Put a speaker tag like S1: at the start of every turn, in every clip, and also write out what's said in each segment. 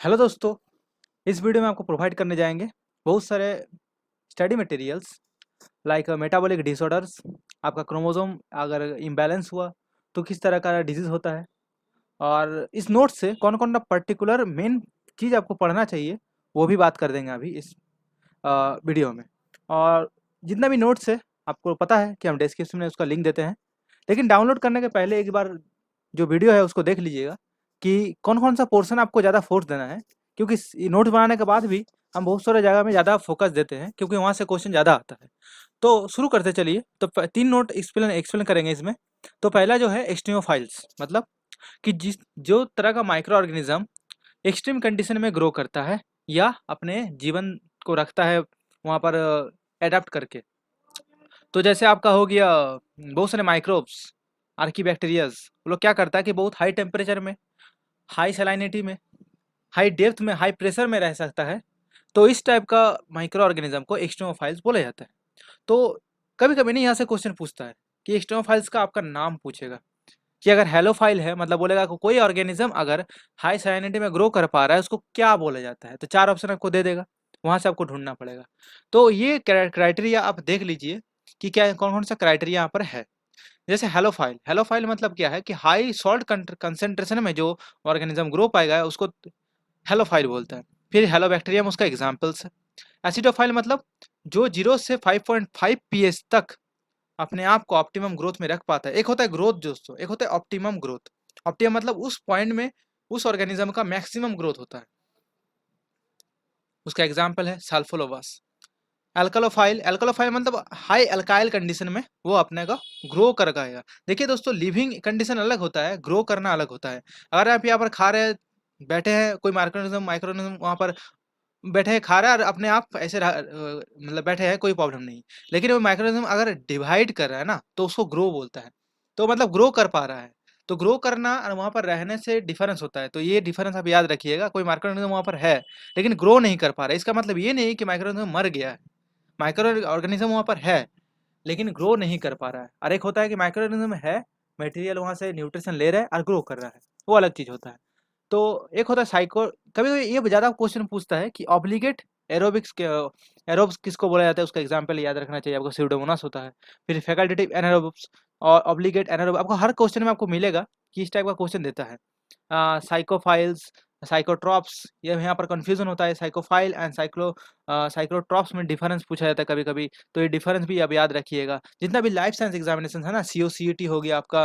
S1: Hello दोस्तों, इस video में आपको प्रोवाइड करने जाएंगे बहुत सारे study materials like metabolic disorders. आपका क्रोमोसोम अगर इम्बैलेंस हुआ तो किस तरह का डिजीज़ होता है, और इस नोट से कौन कौन सा पर्टिकुलर मेन चीज़ आपको पढ़ना चाहिए वो भी बात कर देंगे अभी इस वीडियो में। और जितना भी नोट्स है आपको पता है कि हम डिस्क्रिप्शन में उसका लिंक देते हैं, लेकिन डाउनलोड करने के पहले एक बार जो वीडियो है उसको देख लीजिएगा कि कौन-कौन सा पोर्शन आपको ज़्यादा फ़ोर्स देना है। क्योंकि स नोट्स बनाने के बाद भी हम बहुत सारे जगह में ज़्यादा फ़ोकस देते हैं क्योंकि वहाँ से क्वेश्चन ज़्यादा आता है। तो शुरू करते चलिए। तो प 3 नोट एक्सप्लेन एक्सप्लेन करेंगे इसमें। तो पहला जो है एक्सट्रीमोफाइल्स, मतलब कि जो तरह का माइक्रो ऑर्गेनिज़्म एक्सट्रीम कंडीशन में ग्रो करता है या अपने जीवन को रखता है वहाँ पर एडॉप्ट करके। तो जैसे आपका हो गया बहुत सारे माइक्रोब्स, आर्कीबैक्टीरियाज़, वो लोग क्या करता है कि बहुत हाई टेम्परेचर में, हाई सैलिनिटी में, हाई डेप्थ में, हाई प्रेशर में रह सकता है। तो इस टाइप का माइक्रो ऑर्गेनिज्म को एक्सट्रीमोफाइल्स बोला जाता है। तो कभी-कभी नहीं यहाँ से क्वेश्चन पूछता है कि एक्सट्रीमोफाइल्स का आपका नाम पूछेगा कि अगर हेलोफाइल है मतलब बोलेगा कि कोई ऑर्गेनिज्म अगर हाई सैलिनिटी में ग्रो कर पा रहा है उसको क्या बोला जाता है। तो 4 ऑप्शन आपको दे देगा, वहाँ से आपको ढूँढना पड़ेगा। तो ये क्राइटेरिया आप देख लीजिए कि क्या कौन-कौन सा क्राइटेरिया यहाँ पर है। जैसे हेलोफाइल, हेलोफाइल मतलब क्या है कि हाई सॉल्ट कंसंट्रेशन में जो ऑर्गेनिज्म ग्रो पाएगा उसको हेलोफाइल बोलते हैं। फिर हेलोबैक्टीरियम उसका एग्जाम्पल्स है। एसिडोफाइल मतलब जो 0 से 5.5 पीएच तक अपने आप को ऑप्टिमम ग्रोथ में रख पाता है। एक होता है ग्रोथ दोस्तों, एक होता है ऑप्टिमम ग्रोथ। ऑप्टिमम मतलब उस पॉइंट में उस ऑर्गेनिज्म का मैक्सिमम ग्रोथ होता है। उसका एग्जाम्पल है सल्फोलोवास। एल्कलोफाइल, एल्कलोफाइल मतलब हाई अल्काइल कंडीशन में वो अपने को ग्रो कर पाएगा। देखिए दोस्तों, लिविंग कंडीशन अलग होता है, ग्रो करना अलग होता है। अगर आप यहाँ पर खा रहे हैं, बैठे हैं, कोई माइक्रोनिज्म माइक्रोनिज्म वहाँ पर बैठे हैं, खा रहा है और अपने आप ऐसे मतलब बैठे हैं, कोई प्रॉब्लम नहीं। लेकिन वो माइक्रोनिज्म अगर डिवाइड कर रहा है ना तो उसको ग्रो बोलता है। तो मतलब ग्रो कर पा रहा है। तो ग्रो करना और वहाँ पर रहने से डिफरेंस होता है। तो ये डिफरेंस आप याद रखिएगा। कोई माइक्रोनिज्म वहाँ पर है लेकिन ग्रो नहीं कर पा रहा है, इसका मतलब ये नहीं कि माइक्रोनिज्म मर गया है। माइक्रो ऑर्गेनिज्म वहाँ पर है लेकिन ग्रो नहीं कर पा रहा है। और एक होता है कि माइक्रो ऑर्गेनिज्म है, मटेरियल वहाँ से न्यूट्रिशन ले रहा है और ग्रो कर रहा है, वो अलग चीज़ होता है। तो एक होता है साइको, कभी-कभी ये ज़्यादा क्वेश्चन पूछता है कि ऑब्लिगेट एरोबिक्स के एरोब्स किसको बोला जाता है, उसका एग्जांपल याद रखना चाहिए आपको। स्यूडोमोनास होता है। फिर फैकल्टेटिव एनारोब्स और ऑब्लिगेट एनारोब, आपको हर क्वेश्चन में आपको मिलेगा कि इस टाइप का क्वेश्चन देता है। साइकोफाइल्स, साइकोट्रॉप्स, ये यहाँ पर कन्फ्यूजन होता है। साइकोफाइल एंड साइक्लोट्रॉप्स में डिफरेंस पूछा जाता है कभी-कभी, तो ये डिफरेंस भी आप याद रखिएगा। जितना भी लाइफ साइंस एग्जामिनेशन है ना, सीओ-सीईटी हो गया आपका,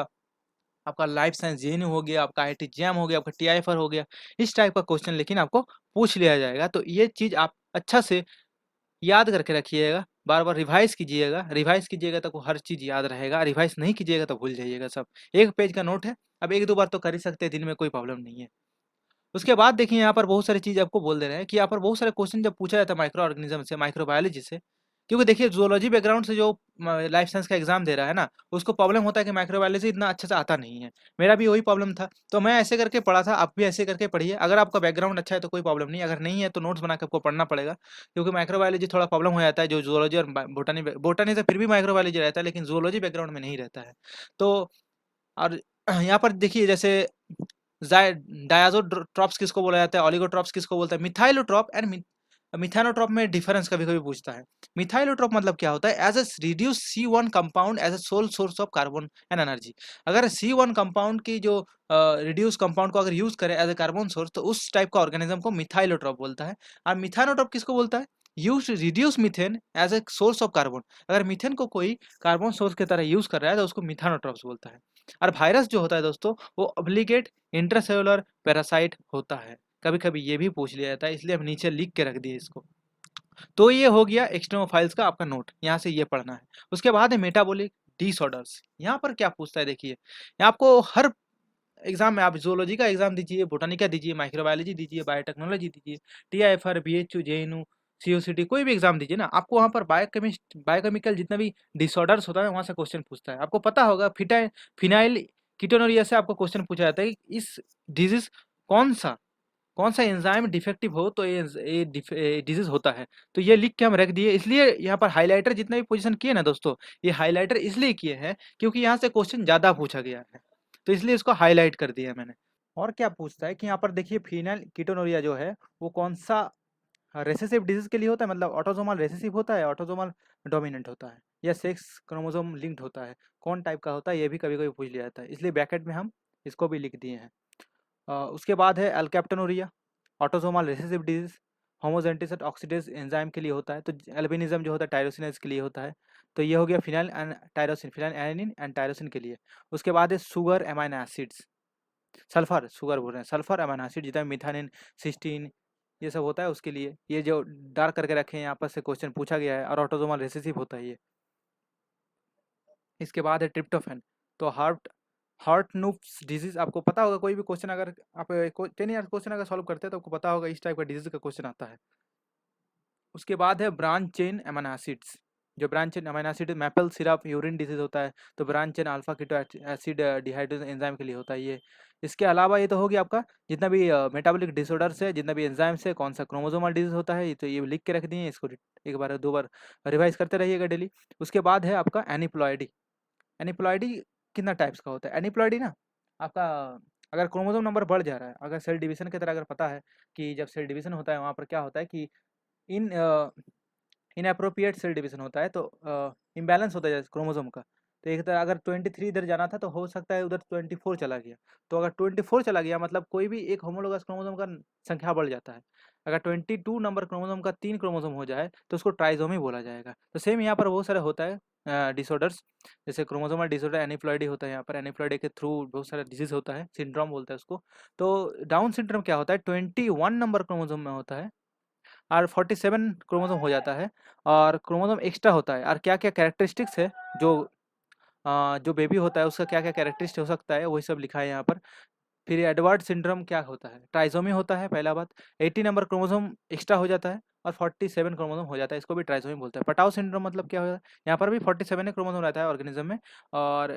S1: आपका लाइफ साइंस जेएनयू हो गया, आपका आईआईटी जैम हो गया, आपका टीआईएफआर हो गया, इस टाइप का क्वेश्चन लेकिन आपको पूछ लिया जाएगा। तो ये चीज़ आप अच्छा से याद करके रखिएगा, बार-बार रिवाइज़ कीजिएगा तो आपको हर चीज़ याद रहेगा, रिवाइज़ नहीं कीजिएगा तो भूल जाइएगा सब। 1 पेज का नोट है, अब 1-2 बार तो कर ही सकते हैं दिन में, कोई प्रॉब्लम नहीं है। उसके बाद देखिए यहाँ पर बहुत सारी चीज़ आपको बोल दे रहे हैं कि यहाँ पर बहुत सारे क्वेश्चन जब पूछा जाता है माइक्रो ऑर्गेनिज्म से, माइक्रोबायोलॉजी से, क्योंकि देखिए ज़ूलॉजी बैकग्राउंड से जो लाइफ साइंस का एग्जाम दे रहा है ना, उसको प्रॉब्लम होता है कि माइक्रोबायोलॉजी इतना अच्छे से आता नहीं है। मेरा भी वही प्रॉब्लम था, तो मैं ऐसे करके पढ़ा था, आप भी ऐसे करके पढ़िए। अगर आपका बैकग्राउंड अच्छा है तो कोई प्रॉब्लम नहीं, अगर नहीं है तो नोट्स बना के आपको पढ़ना पड़ेगा, क्योंकि माइक्रोबायोलॉजी थोड़ा प्रॉब्लम हो जाता है। जो ज़ूलॉजी और बोटानी, बोटानी से फिर भी माइक्रोबायोलॉजी रहता है, लेकिन ज़ूलॉजी बैकग्राउंड में नहीं रहता है। तो और यहाँ पर देखिए जैसे जाय डायज़ोट्रॉप्स किसको बोला जाता है, ओलिगोट्रॉप्स किसको बोलता है, मिथाइलोट्रॉप एंड मिथानोट्रॉप में डिफरेंस कभी-कभी पूछता है। मिथाइलोट्रॉप मतलब क्या होता है, as a reduce C1 compound as a sole source of carbon and energy. अगर C1 कंपाउंड की जो रिड्यूस कंपाउंड को अगर यूज़ करें एज़ अ कार्बन सोर्स, तो उस टाइप का ऑर्गेनिज्म को मिथाइलोट्रॉप बोलता है। और मिथानोट्रॉप किसको बोलता है, use to reduce methane as a source of carbon. अगर मीथेन को कोई कार्बन सोर्स की तरह यूज़ कर रहा है तो उसको मिथानोट्रॉप्स बोलता है। और वायरस जो होता है दोस्तों, वो ऑब्लिगेट इंट्रासेलुलर पैरासाइट होता है। कभी-कभी ये भी पूछ लिया जाता है, इसलिए हम नीचे लिख के रख दिए इसको। तो ये हो गया एक्सट्रीमोफाइल्स का आपका नोट, यहाँ से ये पढ़ना है। उसके बाद है मेटाबॉलिक डिसऑर्डर्स। यहाँ पर क्या पूछता है देखिए, यहाँ आपको हर एग्जाम में, आप ज़ूलॉजी का एग्जाम दीजिए, बोटानी का दीजिए, माइक्रोबायोलॉजी दीजिए, बायोटेक्नोलॉजी दीजिए, टीआईएफआर, बीएचयू, जेएनयू, सीओसीटी, कोई भी एग्जाम दीजिए ना, आपको वहाँ पर बायोकेमिकल जितना भी डिसऑर्डर्स होता है वहाँ से क्वेश्चन पूछता है। आपको पता होगा फिनाइल कीटोनुरिया से आपको क्वेश्चन पूछा जाता है कि इस डिजीज कौन सा कौन सा एंजाइम डिफेक्टिव हो तो ये डिजीज होता है। तो ये लिख के हम रख दिए, इसलिए यहाँ पर हाइलाइटर जितने भी पोजीशन किए ना दोस्तों, ये हाइलाइटर इसलिए किए हैं क्योंकि यहाँ से क्वेश्चन ज़्यादा पूछा गया है, तो इसलिए इसको हाईलाइट कर दिया मैंने। और क्या पूछता है कि यहाँ पर देखिए फिनाइल कीटोनुरिया जो है वो कौन सा रेसेसिव डिजीज के लिए होता है, मतलब ऑटोसोमल रेसेसिव होता है, ऑटोसोमल डोमिनेंट होता है, या सेक्स क्रोमोसोम लिंक्ड होता है, कौन टाइप का होता है, ये भी कभी कभी पूछ लिया जाता है, इसलिए ब्रैकेट में हम इसको भी लिख दिए हैं। उसके बाद है alkaptonuria, autosomal recessive disease, homogentisic oxidase enzyme के लिए होता है, तो एल्बिनिज्म जो होता है टायरोसिनेज के लिए होता है। तो ये हो गया phenyl and tyrosine, phenyl alanine and tyrosine के लिए। उसके बाद है sugar amino acids, sulphur sugar बोल रहे हैं, सल्फर एमाइनो एसिड जितना मिथानिन, सिस्टीन, ये सब होता है उसके लिए। ये जो डार्क करके रखे हैं यहाँ पर से क्वेश्चन पूछा गया है, और ऑटोसोमल रिसेसिव होता है ये। इसके बाद है ट्रिप्टोफैन। तो हार्ट हार्ट नुप्स डिजीज आपको पता होगा, कोई भी क्वेश्चन अगर आप 10 ईयर क्वेश्चन अगर सॉल्व करते हैं तो आपको पता होगा इस टाइप का डिजीज का क्वेश्चन आता है। उसके बाद है ब्रांच चेन अमीनो एसिड्स, जो branch chain amino acid maple syrup urine disease होता है, तो branch chain alpha keto acid dehydrogenase enzyme के लिए होता है ये। इसके अलावा ये तो हो गया आपका जितना भी मेटाबॉलिक डिसऑर्डर्स है, जितना भी एंजाइम से कौन सा क्रोमोसोमल डिजीज होता है, तो ये लिख के रख दिए, इसको एक बार दो बार रिवाइज करते रहिएगा डेली। उसके बाद है आपका एनिप्लॉयडी। एनिप्लॉयडी कितना टाइप्स का होता है एनिप्लॉयडी ना, आपका अगर क्रोमोसोम नंबर बढ़ जा रहा है, अगर सेल डिवीजन की तरह अगर पता है कि जब सेल डिवीजन होता है वहाँ पर क्या होता है कि इन इनअप्रोप्रिएट सेल डिवीजन होता है, तो इम्बैलेंस होता है क्रोमोसोम का। तो एक तरह अगर 23 इधर जाना था तो हो सकता है उधर 24 चला गया। तो अगर 24 चला गया मतलब कोई भी एक होमोलोगस क्रोमोसोम का संख्या बढ़ जाता है। अगर 22 नंबर क्रोमोसोम का 3 क्रोमोसोम हो जाए तो उसको ट्राइजोमी बोला जाएगा। तो सेम यहाँ पर बहुत सारे होता है डिसऑर्डर्स, जैसे क्रोमोसोमल डिसऑर्डर एनिप्लॉयडी होता है, यहाँ पर एनिप्लॉयडी के थ्रू बहुत सारा डिजीज होता है, सिंड्रोम बोलता है उसको। तो डाउन सिंड्रोम क्या होता है, 21 नंबर क्रोमोसोम में होता है और 47 क्रोमोसोम हो जाता है, और क्रोमोसोम एक्स्ट्रा होता है। और क्या क्या कैरेक्टरिस्टिक्स है जो जो बेबी होता है उसका क्या क्या कैरेक्टरिस्टिक हो सकता है वही सब लिखा है यहाँ पर। फिर एडवर्ड सिंड्रोम क्या होता है, ट्राइसोमी होता है पहला बात, 80 नंबर क्रोमोसोम एक्स्ट्रा हो जाता है और 47 क्रोमोसोम हो जाता है, इसको भी ट्राइसोमी बोलते हैं। पटाओ सिंड्रोम मतलब क्या होता है, यहाँ पर भी 47 क्रोमोसोम रहता है ऑर्गेनिज्म में, और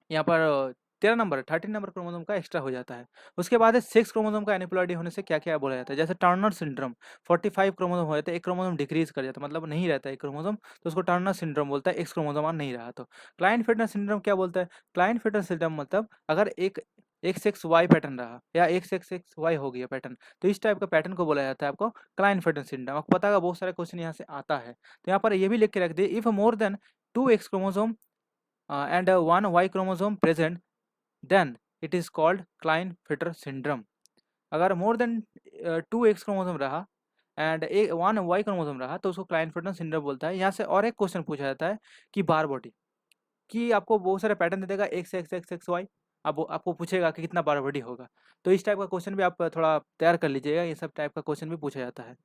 S1: यहाँ पर 13 नंबर 13 नंबर क्रोमोसोम का एक्स्ट्रा हो जाता है। उसके बाद है 6 क्रोमोसोम का एनिप्लॉयडी होने से क्या क्या बोला जाता है, जैसे टर्नर सिंड्रोम, 45 क्रोमोसोम हो जाता है, एक क्रोमोसोम डिक्रीज कर जाता है, मतलब नहीं रहता है एक क्रोमोसोम, तो उसको टर्नर सिंड्रोम बोलता है, एक्स क्रोमोसोम और नहीं रहा तो। क्लाइन फिटर सिंड्रोम क्या बोलता है, क्लाइन फिटर सिंड्रोम मतलब अगर एक एक्स एक्स वाई पैटर्न रहा या एक्स एक्स एक्स वाई हो गया पैटर्न, तो इस टाइप का पैटर्न को बोला जाता है आपको क्लाइन फिटर सिंड्रोम। आपको पता है बहुत सारे क्वेश्चन यहाँ से आता है, तो यहाँ पर ये भी लिख के रख दिए, if more than 2x chromosome and 1 Y chromosome present, then it is called Klinefelter syndrome। अगर मोर देन 2x क्रोमोसोम रहा एंड 1 Y क्रोमोसोम रहा तो उसको क्लाइनफेल्टर सिंड्रोम बोलता है। यहाँ से और एक क्वेश्चन पूछा जाता है कि बार बॉडी, कि आपको बहुत सारे पैटर्न दे देगा X X X X Y, अब आपको पूछेगा कि कितना बार बॉडी होगा, तो इस टाइप का क्वेश्चन भी आप थोड़ा तैयार कर लीजिएगा, ये सब टाइप का क्वेश्चन भी पूछा जाता है।